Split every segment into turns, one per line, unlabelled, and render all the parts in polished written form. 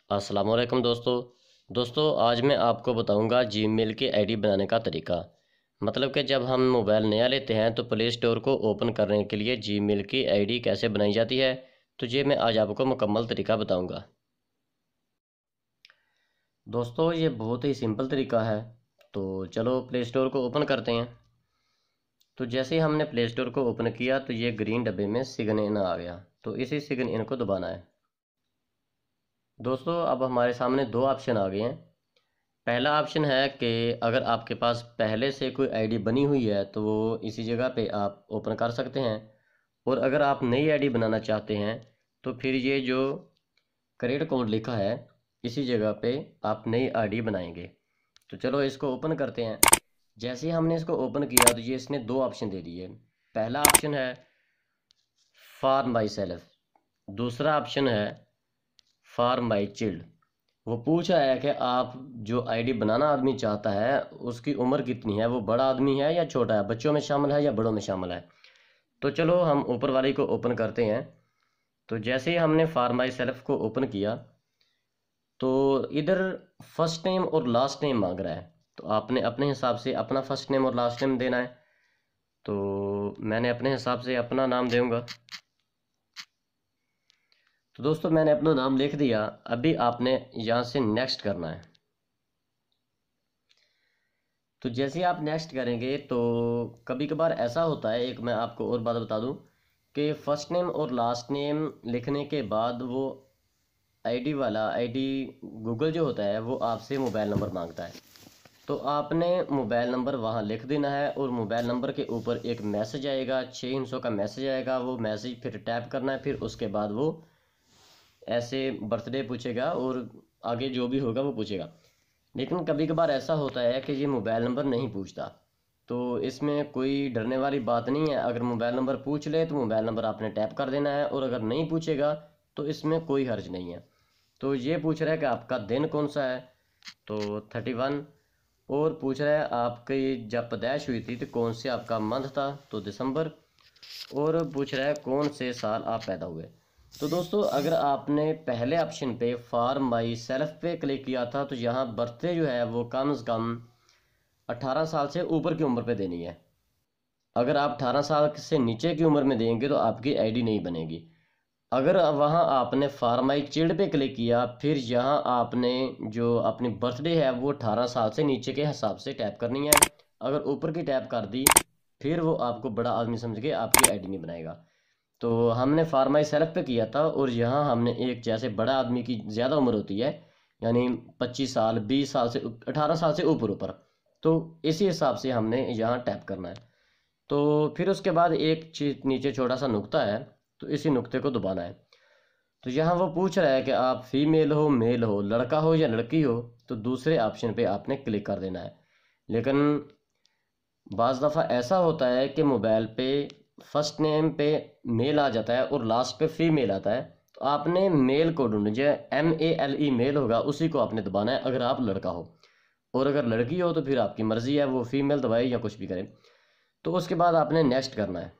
अस्सलाम वालेकुम दोस्तों आज मैं आपको बताऊंगा जीमेल की आईडी बनाने का तरीका। मतलब कि जब हम मोबाइल नया लेते हैं तो प्ले स्टोर को ओपन करने के लिए जीमेल की आईडी कैसे बनाई जाती है, तो ये मैं आज आपको मुकम्मल तरीका बताऊंगा। दोस्तों ये बहुत ही सिंपल तरीका है। तो चलो प्ले स्टोर को ओपन करते हैं। तो जैसे ही हमने प्ले स्टोर को ओपन किया तो ये ग्रीन डब्बे में सिग्न इन आ गया, तो इसी सिग्न इन को दबाना है। दोस्तों अब हमारे सामने दो ऑप्शन आ गए हैं। पहला ऑप्शन है कि अगर आपके पास पहले से कोई आईडी बनी हुई है तो वो इसी जगह पे आप ओपन कर सकते हैं। और अगर आप नई आईडी बनाना चाहते हैं तो फिर ये जो क्रिएट कोड लिखा है इसी जगह पे आप नई आईडी बनाएंगे। तो चलो इसको ओपन करते हैं। जैसे ही हमने इसको ओपन किया तो ये इसने दो ऑप्शन दे दिए। पहला ऑप्शन है फॉर माई सेल्फ, दूसरा ऑप्शन है फॉर माई चिल्ड। वो पूछ रहा है कि आप जो आईडी बनाना आदमी चाहता है उसकी उम्र कितनी है, वो बड़ा आदमी है या छोटा है, बच्चों में शामिल है या बड़ों में शामिल है। तो चलो हम ऊपर वाली को ओपन करते हैं। तो जैसे ही हमने फॉर माई सेल्फ को ओपन किया तो इधर फर्स्ट नेम और लास्ट नेम मांग रहा है। तो आपने अपने हिसाब से अपना फर्स्ट नेम और लास्ट नेम देना है। तो मैंने अपने हिसाब से अपना नाम दूंगा। तो दोस्तों मैंने अपना नाम लिख दिया। अभी आपने यहाँ से नेक्स्ट करना है। तो जैसे आप नेक्स्ट करेंगे तो कभी कभार ऐसा होता है, एक मैं आपको और बात बता दूं कि फर्स्ट नेम और लास्ट नेम लिखने के बाद वो आईडी वाला आईडी गूगल जो होता है वो आपसे मोबाइल नंबर मांगता है। तो आपने मोबाइल नंबर वहाँ लिख देना है और मोबाइल नंबर के ऊपर एक मैसेज आएगा, 6 हिंसों का मैसेज आएगा। वो मैसेज फिर टैप करना है, फिर उसके बाद वो ऐसे बर्थडे पूछेगा और आगे जो भी होगा वो पूछेगा। लेकिन कभी कभार ऐसा होता है कि ये मोबाइल नंबर नहीं पूछता। तो इसमें कोई डरने वाली बात नहीं है। अगर मोबाइल नंबर पूछ ले तो मोबाइल नंबर आपने टैप कर देना है, और अगर नहीं पूछेगा तो इसमें कोई हर्ज नहीं है। तो ये पूछ रहा है कि आपका दिन कौन सा है, तो 31। और पूछ रहा है आपकी जब पैदाइश हुई थी तो कौन से आपका मंथ था, तो दिसंबर। और पूछ रहा है कौन से साल आप पैदा हुए। तो दोस्तों अगर आपने पहले ऑप्शन पे फॉर माई सेल्फ पे क्लिक किया था तो यहाँ बर्थडे जो है वो कम से कम 18 साल से ऊपर की उम्र पे देनी है। अगर आप 18 साल से नीचे की उम्र में देंगे तो आपकी आईडी नहीं बनेगी। अगर वहाँ आपने फॉर माई चिल्ड पे क्लिक किया फिर यहाँ आपने जो अपनी बर्थडे है वो 18 साल से नीचे के हिसाब से टैप करनी है। अगर ऊपर की टैप कर दी फिर वो आपको बड़ा आदमी समझ के आपकी आईडी नहीं बनाएगा। तो हमने फॉर माई सेल्फ पे किया था और यहाँ हमने एक जैसे बड़ा आदमी की ज़्यादा उम्र होती है, यानी 25 साल 20 साल से 18 साल से ऊपर ऊपर, तो इसी हिसाब से हमने यहाँ टैप करना है। तो फिर उसके बाद एक चीज नीचे छोटा सा नुक्ता है, तो इसी नुक्ते को दबाना है। तो यहाँ वो पूछ रहा है कि आप फीमेल हो मेल हो, लड़का हो या लड़की हो, तो दूसरे ऑप्शन पे आपने क्लिक कर देना है। लेकिन बाज़ दफ़ा ऐसा होता है कि मोबाइल पे फर्स्ट नेम पे मेल आ जाता है और लास्ट पे फीमेल आता है। तो आपने मेल को ढूंढना, जो MELE मेल होगा उसी को आपने दबाना है अगर आप लड़का हो। और अगर लड़की हो तो फिर आपकी मर्ज़ी है, वो फीमेल दबाए या कुछ भी करे। तो उसके बाद आपने नेक्स्ट करना है।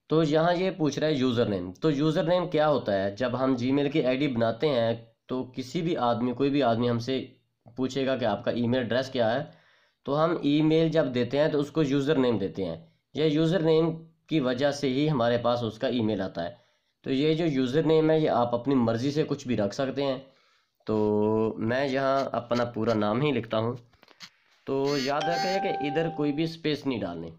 तो यहाँ ये पूछ रहा है यूज़र नेम। तो यूज़र नेम क्या होता है, जब हम जीमेल की आईडी बनाते हैं तो किसी भी आदमी कोई भी आदमी हमसे पूछेगा कि आपका ईमेल एड्रेस क्या है, तो हम ईमेल जब देते हैं तो उसको यूज़र नेम देते हैं। यह यूज़र नेम की वजह से ही हमारे पास उसका ईमेल आता है। तो ये जो यूज़र नेम है ये आप अपनी मर्ज़ी से कुछ भी रख सकते हैं। तो मैं यहाँ अपना पूरा नाम ही लिखता हूँ। तो याद रखें कि इधर कोई भी स्पेस नहीं डालनी।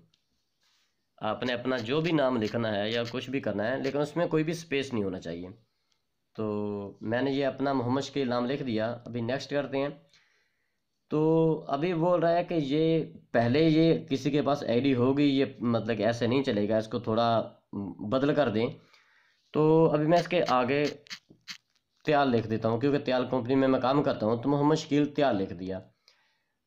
आपने अपना जो भी नाम लिखना है या कुछ भी करना है लेकिन उसमें कोई भी स्पेस नहीं होना चाहिए। तो मैंने ये अपना मोहम्मद शकील नाम लिख दिया। अभी नेक्स्ट करते हैं। तो अभी बोल रहा है कि ये पहले ये किसी के पास आईडी होगी, ये मतलब कि ऐसे नहीं चलेगा, इसको थोड़ा बदल कर दें। तो अभी मैं इसके आगे त्याल लिख देता हूँ, क्योंकि त्याल कंपनी में मैं काम करता हूँ। तो मोहम्मद शकील त्याल लिख दिया।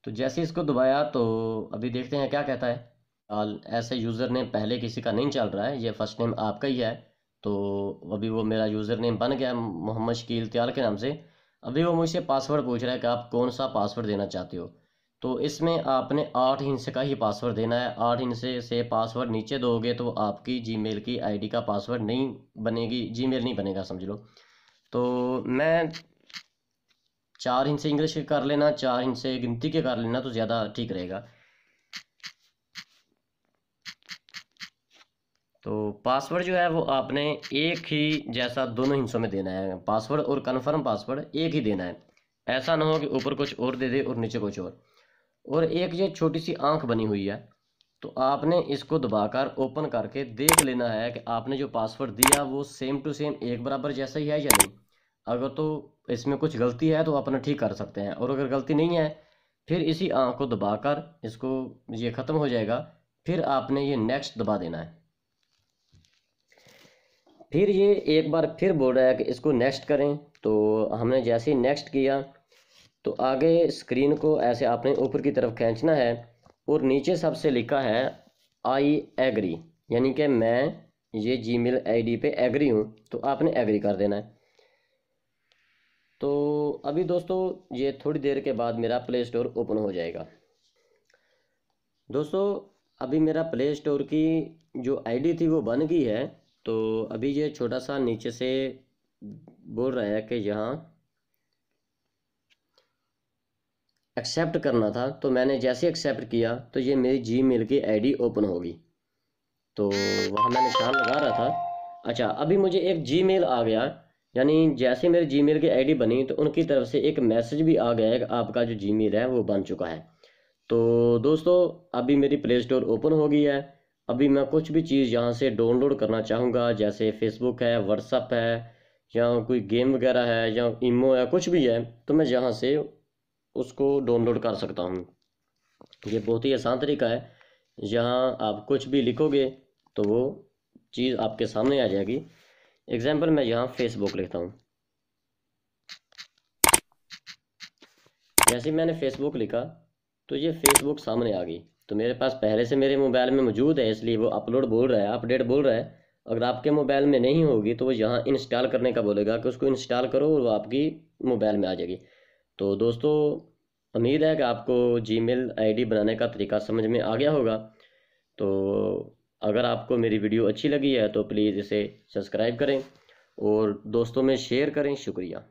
तो जैसे इसको दबाया तो अभी देखते हैं क्या कहता है। ऐसे यूज़र नेम पहले किसी का नहीं चल रहा है, ये फर्स्ट नेम आपका ही है। तो अभी वो मेरा यूज़र नेम बन गया मोहम्मद शकील त्याल के नाम से। अभी वो मुझसे पासवर्ड पूछ रहा है कि आप कौन सा पासवर्ड देना चाहते हो। तो इसमें आपने 8 हिंस का ही पासवर्ड देना है। 8 हिंस से पासवर्ड नीचे दोगे तो आपकी जीमेल की आईडी का पासवर्ड नहीं बनेगी, जीमेल नहीं बनेगा समझ लो। तो मैं 4 हिस्से इंग्लिश के कर लेना, 4 हिस्से गिनती के कर लेना तो ज़्यादा ठीक रहेगा। तो पासवर्ड जो है वो आपने एक ही जैसा दोनों हिस्सों में देना है, पासवर्ड और कन्फर्म पासवर्ड एक ही देना है। ऐसा ना हो कि ऊपर कुछ और दे दे और नीचे कुछ और एक ये छोटी सी आंख बनी हुई है, तो आपने इसको दबाकर ओपन करके देख लेना है कि आपने जो पासवर्ड दिया वो सेम टू सेम एक बराबर जैसा ही है या नहीं। अगर तो इसमें कुछ गलती है तो अपना ठीक कर सकते हैं, और अगर गलती नहीं है फिर इसी आंख को दबाकर इसको, ये ख़त्म हो जाएगा, फिर आपने ये नेक्स्ट दबा देना है। फिर ये एक बार फिर बोल रहा है कि इसको नेक्स्ट करें, तो हमने जैसे ही नेक्स्ट किया तो आगे स्क्रीन को ऐसे आपने ऊपर की तरफ खींचना है, और नीचे सबसे लिखा है आई एग्री, यानी कि मैं ये जीमेल आईडी पे एग्री हूँ, तो आपने एग्री कर देना है। तो अभी दोस्तों ये थोड़ी देर के बाद मेरा प्ले स्टोर ओपन हो जाएगा। दोस्तों अभी मेरा प्ले स्टोर की जो आईडी थी वो बन गई है। तो अभी ये छोटा सा नीचे से बोल रहा है कि यहाँ एक्सेप्ट करना था, तो मैंने जैसे एक्सेप्ट किया तो ये मेरी जीमेल की आईडी ओपन होगी। तो वहाँ मैं निशान लगा रहा था। अच्छा, अभी मुझे एक जीमेल आ गया, यानी जैसे मेरी जीमेल की आईडी बनी तो उनकी तरफ से एक मैसेज भी आ गया है कि आपका जो जीमेल है वो बन चुका है। तो दोस्तों अभी मेरी प्ले स्टोर ओपन हो गई है। अभी मैं कुछ भी चीज़ यहाँ से डाउनलोड करना चाहूँगा, जैसे फेसबुक है, व्हाट्सअप है, या कोई गेम वगैरह है, या ईमो है, कुछ भी है, तो मैं यहाँ से उसको डाउनलोड कर सकता हूँ। ये बहुत ही आसान तरीका है। यहाँ आप कुछ भी लिखोगे तो वो चीज़ आपके सामने आ जाएगी। एग्जाम्पल मैं यहाँ फेसबुक लिखता हूँ। जैसे मैंने फेसबुक लिखा तो ये फेसबुक सामने आ गई। तो मेरे पास पहले से मेरे मोबाइल में मौजूद है, इसलिए वो अपलोड बोल रहा है, अपडेट बोल रहा है। अगर आपके मोबाइल में नहीं होगी तो वो यहाँ इंस्टॉल करने का बोलेगा कि उसको इंस्टॉल करो, और वो आपकी मोबाइल में आ जाएगी। तो दोस्तों उम्मीद है कि आपको जीमेल आईडी बनाने का तरीका समझ में आ गया होगा। तो अगर आपको मेरी वीडियो अच्छी लगी है तो प्लीज़ इसे सब्सक्राइब करें और दोस्तों में शेयर करें। शुक्रिया।